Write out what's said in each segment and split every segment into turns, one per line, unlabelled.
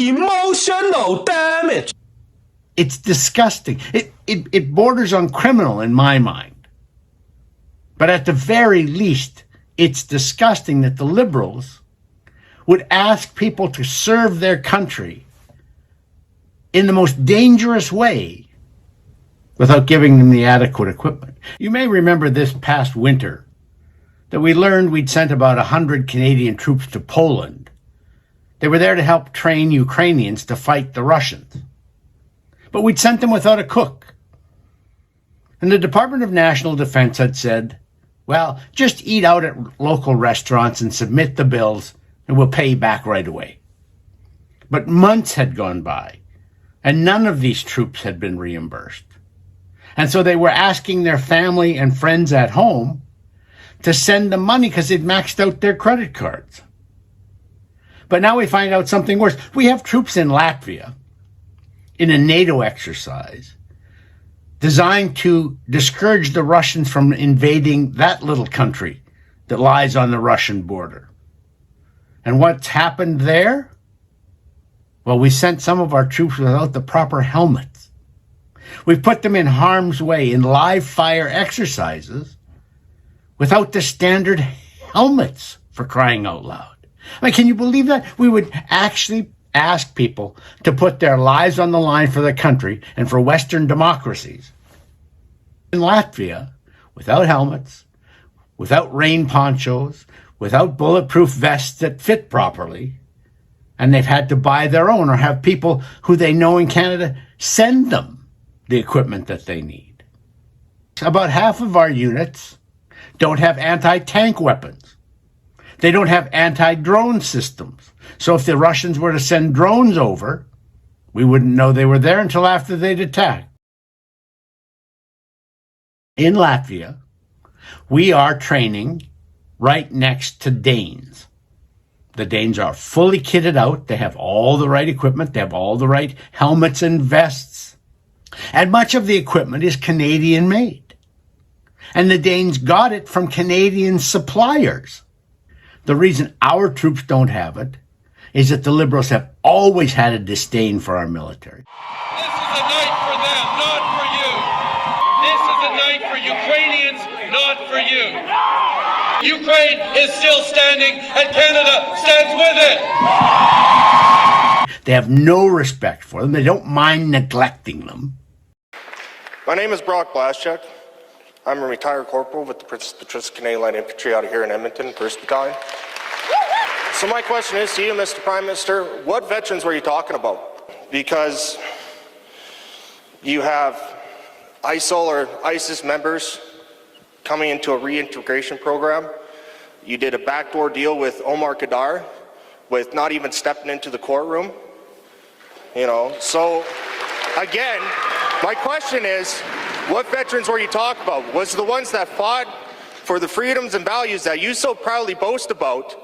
emotional damage.
It's disgusting. It borders on criminal in my mind. But at the very least, it's disgusting that the Liberals would ask people to serve their country in the most dangerous way without giving them the adequate equipment. You may remember this past winter that we learned we'd sent about 100 Canadian troops to Poland. They were there to help train Ukrainians to fight the Russians. But we'd sent them without a cook. And the Department of National Defense had said, well, just eat out at local restaurants and submit the bills and we'll pay you back right away. But months had gone by and none of these troops had been reimbursed. And so they were asking their family and friends at home to send them money because they'd maxed out their credit cards. But now we find out something worse. We have troops in Latvia in a NATO exercise designed to discourage the Russians from invading that little country that lies on the Russian border. And what's happened there? Well, we sent some of our troops without the proper helmets. We've put them in harm's way in live fire exercises without the standard helmets, for crying out loud. I mean, can you believe that? We would actually ask people to put their lives on the line for the country and for Western democracies. In Latvia, without helmets, without rain ponchos, without bulletproof vests that fit properly, and they've had to buy their own or have people who they know in Canada send them the equipment that they need. About half of our units don't have anti-tank weapons. They don't have anti-drone systems. So if the Russians were to send drones over, we wouldn't know they were there until after they'd attacked. In Latvia, we are training right next to Danes. The Danes are fully kitted out. They have all the right equipment. They have all the right helmets and vests. And much of the equipment is Canadian made. And the Danes got it from Canadian suppliers. The reason our troops don't have it is that the Liberals have always had a disdain for our military.
This is a night for them, not for you. This is a night for Ukrainians, not for you. Ukraine is still standing and Canada stands with it.
They have no respect for them. They don't mind neglecting them.
My name is Brock Blaschuk. I'm a retired corporal with the Princess Patricia Canadian Light Infantry out here in Edmonton, 1st Battalion. So my question is to you, Mr. Prime Minister, what veterans were you talking about? Because you have ISIL or ISIS members coming into a reintegration program. You did a backdoor deal with Omar Khadr with not even stepping into the courtroom. So again, my question is, what veterans were you talking about? Was it the ones that fought for the freedoms and values that you so proudly boast about,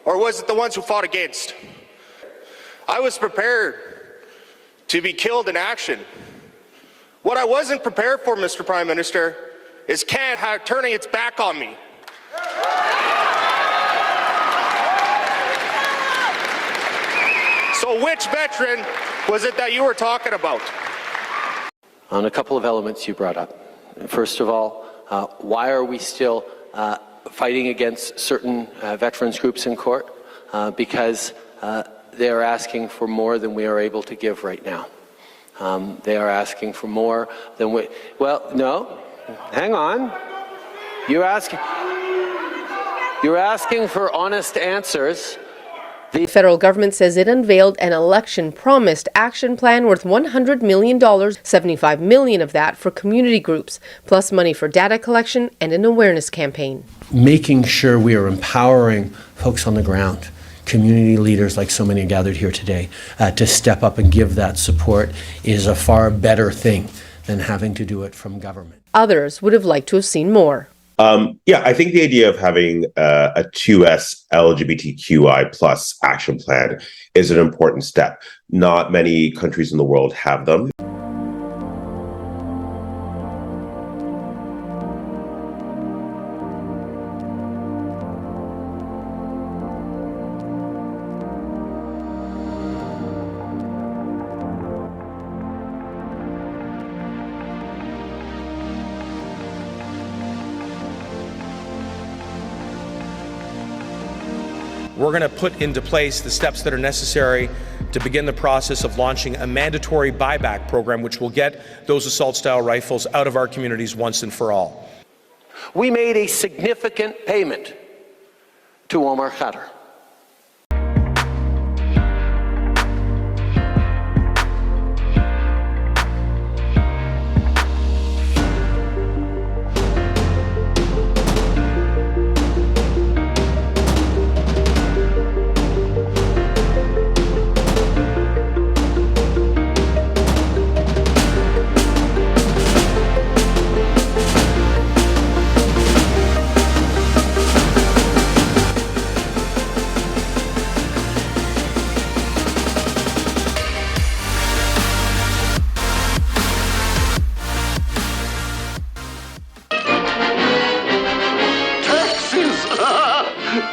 or was it the ones who fought against? I was prepared to be killed in action. What I wasn't prepared for, Mr. Prime Minister, is Canada turning its back on me. So which veteran was it that you were talking about?
On a couple of elements you brought up. First of all, why are we still fighting against certain veterans groups in court? Because they are asking for more than we are able to give right now. They are asking for more than we... Well, no, hang on. You're asking for honest answers.
The federal government says it unveiled an election-promised action plan worth $100 million, $75 million of that for community groups, plus money for data collection and an awareness campaign.
Making sure we are empowering folks on the ground, community leaders like so many gathered here today, to step up and give that support is a far better thing than having to do it from government.
Others would have liked to have seen more.
I think the idea of having a 2S LGBTQI plus action plan is an important step. Not many countries in the world have them.
we're going to put into place the steps that are necessary to begin the process of launching a mandatory buyback program, which will get those assault-style rifles out of our communities once and for all.
We made a significant payment to Omar Khadr.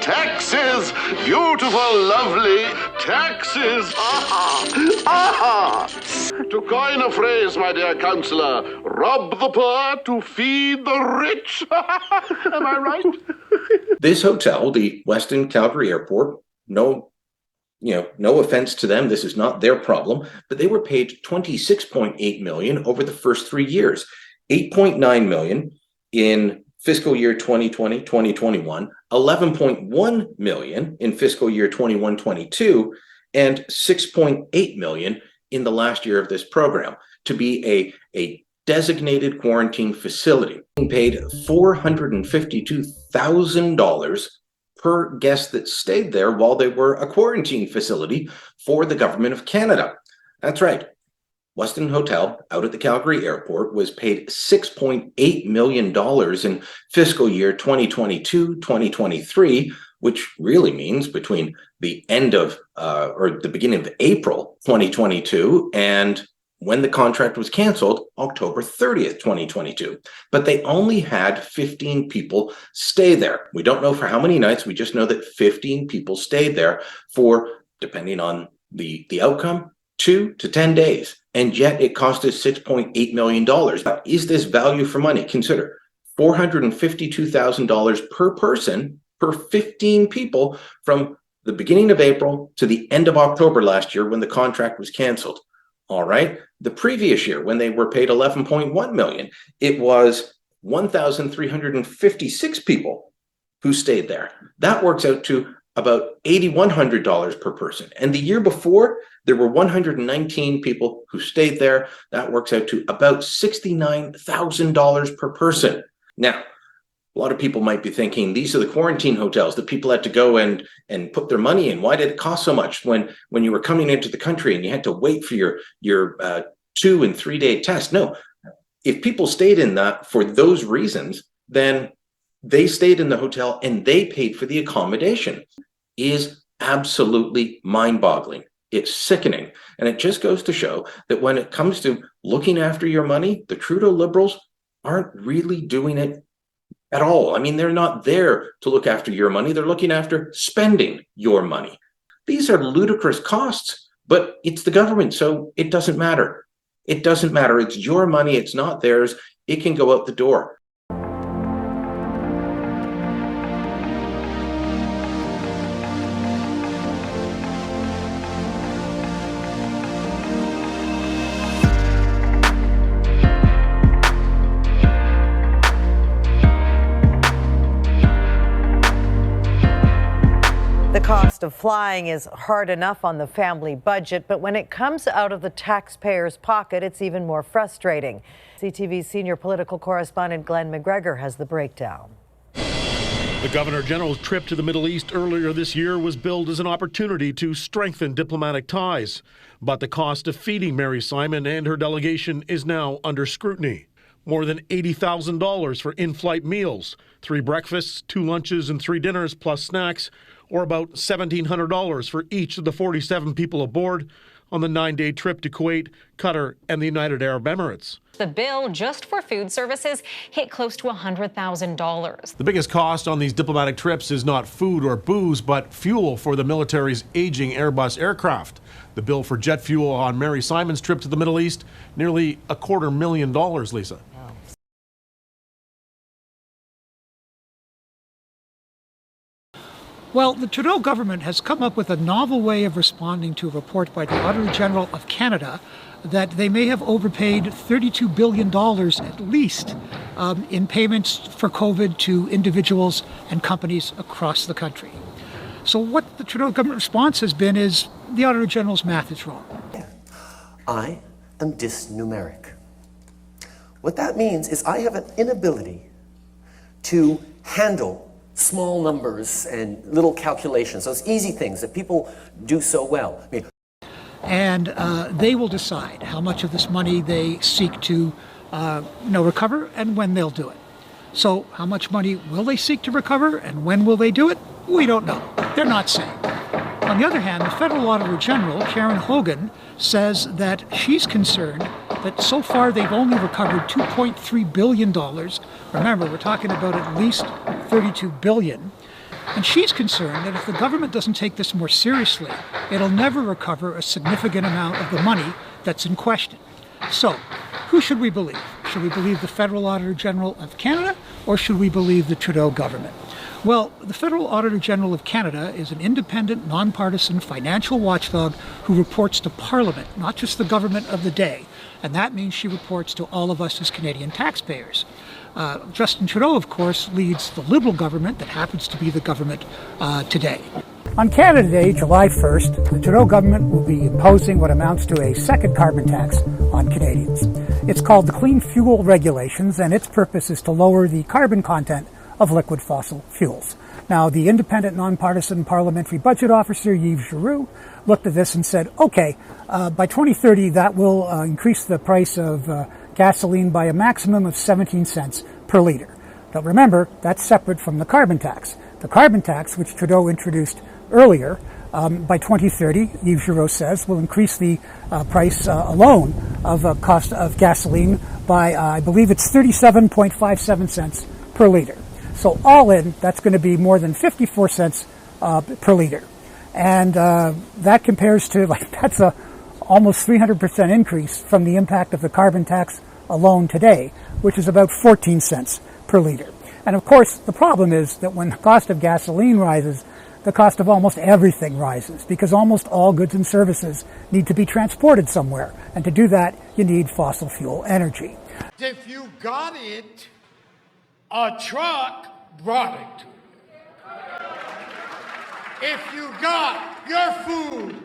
Taxes! Beautiful, lovely taxes! To coin a phrase, my dear councillor, rob the poor to feed the rich. Am I right?
This hotel, the Westin Calgary Airport, no offense to them, this is not their problem, but they were paid $26.8 million over the first 3 years, $8.9 million in fiscal year 2020, 2021, $11.1 million in fiscal year 21-22, and $6.8 million in the last year of this program to be a designated quarantine facility. Being paid $452,000 per guest that stayed there while they were a quarantine facility for the government of Canada. That's right. Westin Hotel out at the Calgary Airport was paid $6.8 million in fiscal year 2022-2023, which really means between the end of or the beginning of April 2022 and when the contract was canceled, October 30th, 2022. But they only had 15 people stay there. We don't know for how many nights. We just know that 15 people stayed there for, depending on the outcome, 2 to 10 days. And yet it cost us $6.8 million. Is this value for money? Consider $452,000 per person, per 15 people from the beginning of April to the end of October last year when the contract was canceled. All right. The previous year, when they were paid $11.1 million, it was 1,356 people who stayed there. That works out to about $8,100 per person. And the year before, there were 119 people who stayed there. That works out to about $69,000 per person. Now, a lot of people might be thinking, these are the quarantine hotels that people had to go and put their money in. Why did it cost so much when you were coming into the country and you had to wait for your 2 and 3 day test? No, if people stayed in that for those reasons, then they stayed in the hotel and they paid for the accommodation. Is absolutely mind-boggling. It's sickening. And it just goes to show that when it comes to looking after your money, the Trudeau Liberals aren't really doing it at all. I mean, they're not there to look after your money. They're looking after spending your money. These are ludicrous costs, but it's the government, so it doesn't matter. It doesn't matter. It's your money. It's not theirs. It can go out the door.
The cost of flying is hard enough on the family budget, but when it comes out of the taxpayer's pocket, it's even more frustrating. CTV's senior political correspondent Glenn McGregor has the breakdown.
The Governor General's trip to the Middle East earlier this year was billed as an opportunity to strengthen diplomatic ties. But the cost of feeding Mary Simon and her delegation is now under scrutiny. More than $80,000 for in-flight meals, 3 breakfasts, 2 lunches, and 3 dinners plus snacks, or about $1,700 for each of the 47 people aboard on the 9-day trip to Kuwait, Qatar, and the United Arab Emirates.
The bill just for food services hit close to $100,000.
The biggest cost on these diplomatic trips is not food or booze, but fuel for the military's aging Airbus aircraft. The bill for jet fuel on Mary Simon's trip to the Middle East, nearly $250,000, Lisa.
Well, the Trudeau government has come up with a novel way of responding to a report by the Auditor General of Canada that they may have overpaid $32 billion at least in payments for COVID to individuals and companies across the country. So what the Trudeau government response has been is the Auditor General's math is wrong.
I am dysnumeric. What that means is I have an inability to handle small numbers and little calculations, those easy things that people do so well.
And they will decide how much of this money they seek to recover and when they'll do it. So how much money will they seek to recover and when will they do it? We don't know. They're not saying. On the other hand, the Federal Auditor General, Karen Hogan, says that she's concerned that so far they've only recovered $2.3 billion. Remember, we're talking about at least $32 billion. And she's concerned that if the government doesn't take this more seriously, it'll never recover a significant amount of the money that's in question. So, who should we believe? Should we believe the Federal Auditor General of Canada, or should we believe the Trudeau government? Well, the Federal Auditor General of Canada is an independent, nonpartisan financial watchdog who reports to Parliament, not just the government of the day. And that means she reports to all of us as Canadian taxpayers. Justin Trudeau, of course, leads the Liberal government that happens to be the government today.
On Canada Day, July 1st, the Trudeau government will be imposing what amounts to a second carbon tax on Canadians. It's called the Clean Fuel Regulations, and its purpose is to lower the carbon content of liquid fossil fuels. Now, the independent, nonpartisan parliamentary budget officer, Yves Giroux, looked at this and said, okay, by 2030, that will increase the price of gasoline by a maximum of 17 cents per liter. But remember, that's separate from the carbon tax. The carbon tax, which Trudeau introduced earlier, by 2030, Yves Giroux says, will increase the price alone of cost of gasoline by, I believe it's 37.57 cents per liter. So all in, that's going to be more than 54 cents per liter. And that compares to, that's a almost 300% increase from the impact of the carbon tax alone today, which is about 14 cents per liter. And of course, the problem is that when the cost of gasoline rises, the cost of almost everything rises, because almost all goods and services need to be transported somewhere. And to do that, you need fossil fuel energy.
If you got it, a truck brought it to you. If you got your food,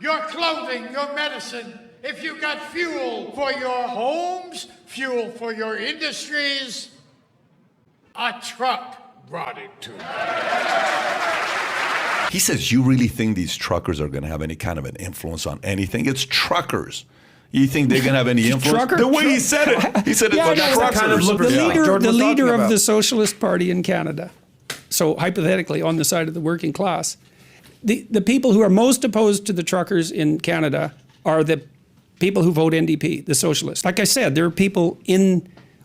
your clothing, your medicine, if you got fuel for your homes, fuel for your industries, a truck brought it to you.
He says, you really think these truckers are going to have any kind of an influence on anything? It's truckers. You think they're going to have any influence? The way he said it. He said
yeah,
it's like truckers.
Kind of the leader of the Socialist Party in Canada. So hypothetically, on the side of the working class. The people who are most opposed to the truckers in Canada are the people who vote NDP, the socialists. Like I said, there are people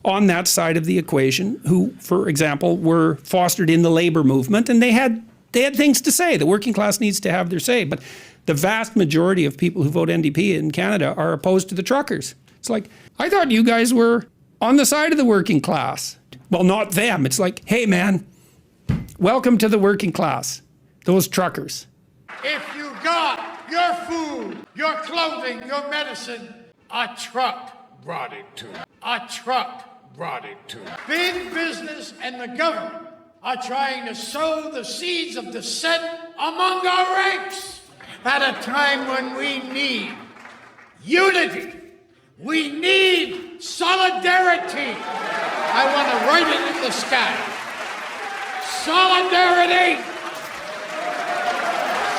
on that side of the equation who, for example, were fostered in the labor movement, and they had things to say. The working class needs to have their say. But the vast majority of people who vote NDP in Canada are opposed to the truckers. It's like, I thought you guys were on the side of the working class. Well, not them. It's like, hey, man, welcome to the working class. Those truckers.
If you got your food, your clothing, your medicine, a truck brought it to you. A truck brought it to you. Big business and the government are trying to sow the seeds of dissent among our ranks at a time when we need unity. We need solidarity. I want to write it in the sky. Solidarity.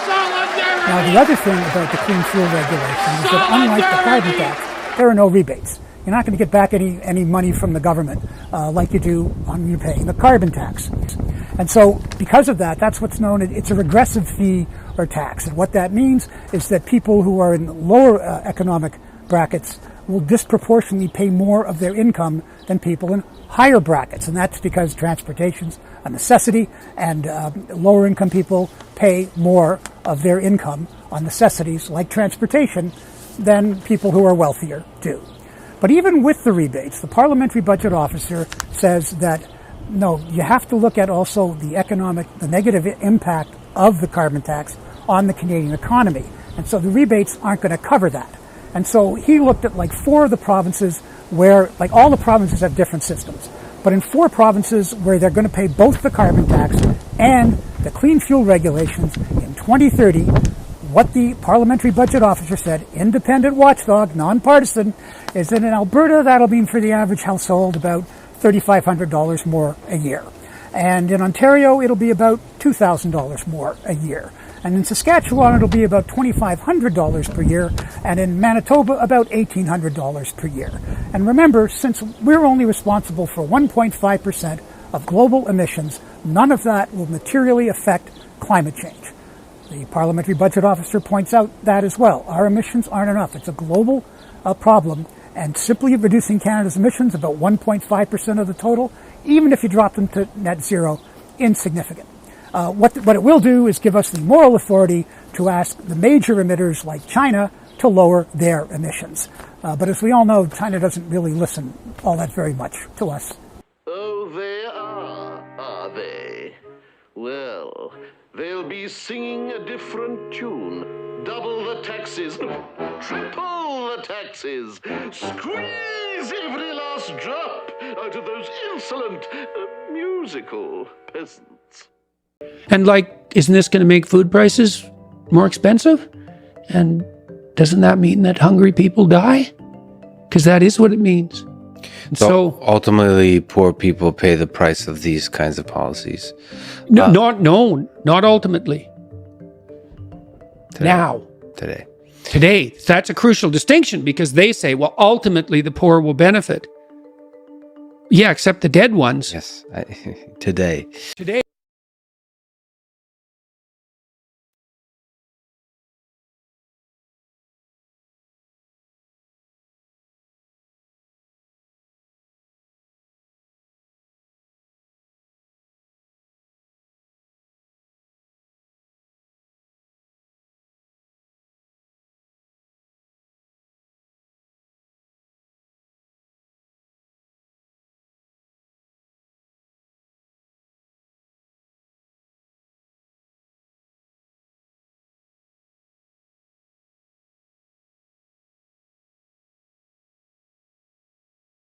Solidarity.
Now, the other thing about the Clean Fuel Regulations is that unlike the carbon tax, there are no rebates. You're not going to get back any money from the government like you do when you're paying the carbon tax. And so because of that, that's what's known, it's a regressive fee or tax. And what that means is that people who are in lower economic brackets will disproportionately pay more of their income than people in higher brackets. And that's because transportation's a necessity, and lower income people pay more of their income on necessities like transportation than people who are wealthier do. But even with the rebates, the parliamentary budget officer says that, no, you have to look at also the negative impact of the carbon tax on the Canadian economy. And so the rebates aren't going to cover that. And so he looked at like 4 of the provinces where, like, all the provinces have different systems, but in 4 provinces where they're going to pay both the carbon tax and the clean fuel regulations in 2030, what the parliamentary budget officer said, independent watchdog, nonpartisan, is that in Alberta, that'll mean for the average household about $3,500 more a year. And in Ontario, it'll be about $2,000 more a year. And in Saskatchewan, it'll be about $2,500 per year. And in Manitoba, about $1,800 per year. And remember, since we're only responsible for 1.5% of global emissions, none of that will materially affect climate change. The parliamentary budget officer points out that as well. Our emissions aren't enough. It's a global problem. And simply reducing Canada's emissions about 1.5% of the total, even if you drop them to net zero, insignificant. What it will do is give us the moral authority to ask the major emitters like China to lower their emissions. But as we all know, China doesn't really listen all that very much to us.
Oh, they are they? Well, they'll be singing a different tune. Double the taxes, triple the taxes, squeeze every last drop out of those insolent musical peasants.
And like, isn't this going to make food prices more expensive? And doesn't that mean that hungry people die? Because that is what it means.
So ultimately, poor people pay the price of these kinds of policies.
No, not ultimately.
Today.
Today. That's a crucial distinction, because they say, well, ultimately the poor will benefit. Yeah, except the dead ones.
Yes, today.
Today.